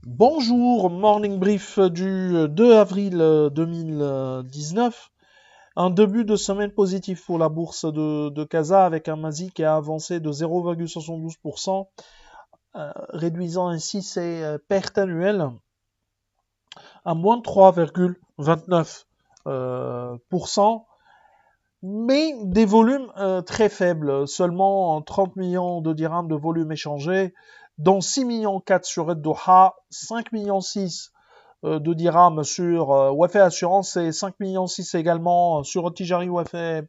Bonjour, morning brief du 2 avril 2019. Un début de semaine positif pour la bourse de Casa avec un MASI qui a avancé de 0,72%, réduisant ainsi ses pertes annuelles à moins 3,29%, mais des volumes très faibles, seulement 30 millions de dirhams de volume échangé, dont 6 millions 4 sur Red Doha, 5 millions 6 de dirhams sur Wafa Assurance et 5 millions 6 également sur Tijari Wafa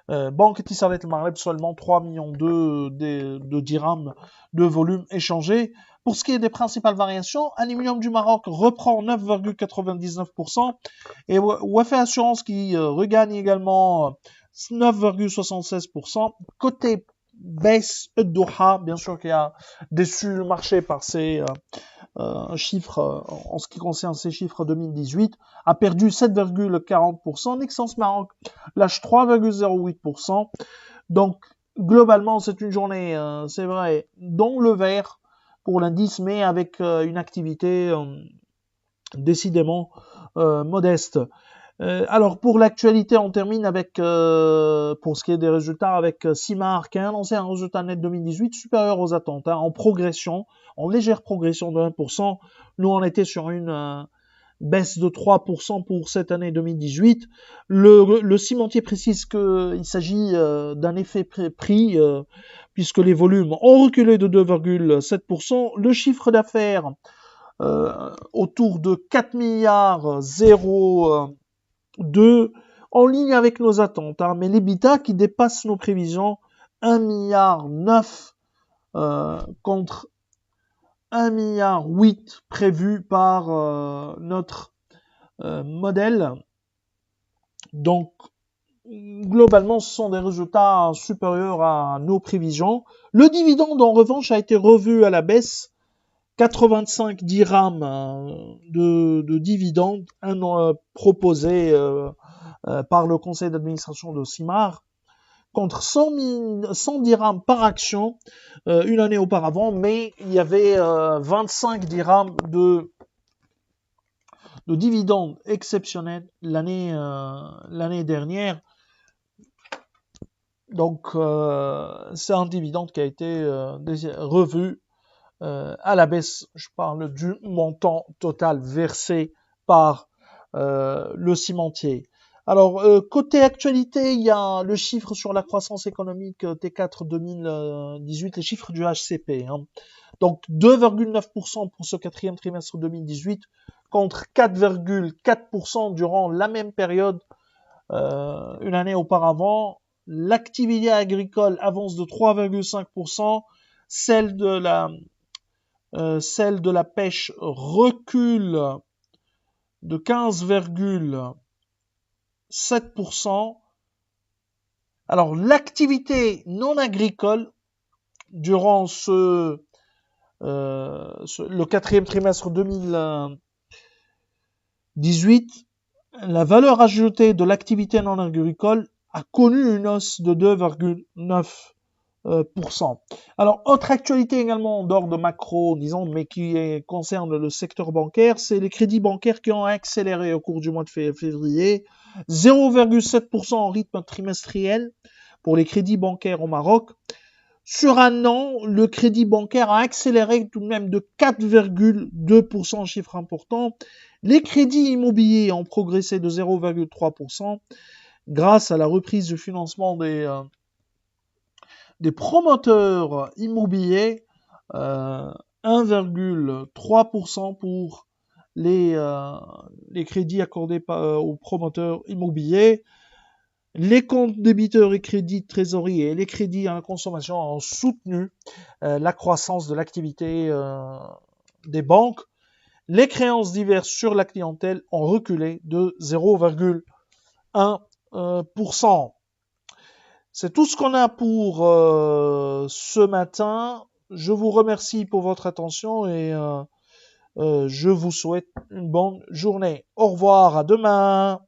Banque Tissaret El Maghreb, seulement 3 millions 2 de dirhams de volume échangé. Pour ce qui est des principales variations, Aluminium du Maroc reprend 9,99% et Wafa Assurance qui regagne également 9,76%. Côté baisse, Doha, bien sûr qui a déçu le marché par ses chiffres, en ce qui concerne ces chiffres 2018, a perdu 7,40%. Nexens Maroc lâche 3,08%. Donc, globalement, c'est une journée, c'est vrai, dans le vert pour l'indice, mais avec une activité décidément modeste. Alors pour l'actualité, on termine avec, pour ce qui est des résultats, avec Simar qui a annoncé un résultat net 2018 supérieur aux attentes, hein, en progression, en légère progression de 1%. Nous, on était sur une baisse de 3% pour cette année 2018. Le cimentier précise qu'il s'agit d'un effet prix, puisque les volumes ont reculé de 2,7%. Le chiffre d'affaires autour de 4 milliards 0,2 en ligne avec nos attentes, hein, mais l'EBITDA qui dépasse nos prévisions, 1 milliard 9 contre 1 milliard 8 prévu par notre modèle. Donc, globalement, ce sont des résultats supérieurs à nos prévisions. Le dividende, en revanche, a été revu à la baisse. 85 dirhams de dividendes proposés par le conseil d'administration de Simar contre 100 dirhams par action une année auparavant, mais il y avait 25 dirhams de dividendes exceptionnels l'année dernière. Donc c'est un dividende qui a été revu à la baisse. Je parle du montant total versé par le cimentier. Alors, côté actualité, il y a le chiffre sur la croissance économique T4 2018, les chiffres du HCP. Hein. Donc, 2,9% pour ce quatrième trimestre 2018 contre 4,4% durant la même période une année auparavant. L'activité agricole avance de 3,5%, celle de la pêche recule de 15,7%. Alors, l'activité non agricole, durant le quatrième trimestre 2018, la valeur ajoutée de l'activité non agricole a connu une hausse de 2,9%. Alors, autre actualité également en dehors de macro, disons, mais qui concerne le secteur bancaire, c'est les crédits bancaires qui ont accéléré au cours du mois de février, 0,7% en rythme trimestriel pour les crédits bancaires au Maroc. Sur un an, le crédit bancaire a accéléré tout de même de 4,2%, chiffre important. Les crédits immobiliers ont progressé de 0,3% grâce à la reprise du financement des promoteurs immobiliers, 1,3% pour les crédits accordés aux promoteurs immobiliers. Les comptes débiteurs et crédits de trésorerie et les crédits à la consommation ont soutenu la croissance de l'activité des banques. Les créances diverses sur la clientèle ont reculé de 0,1%. C'est tout ce qu'on a pour ce matin. Je vous remercie pour votre attention et je vous souhaite une bonne journée. Au revoir, à demain.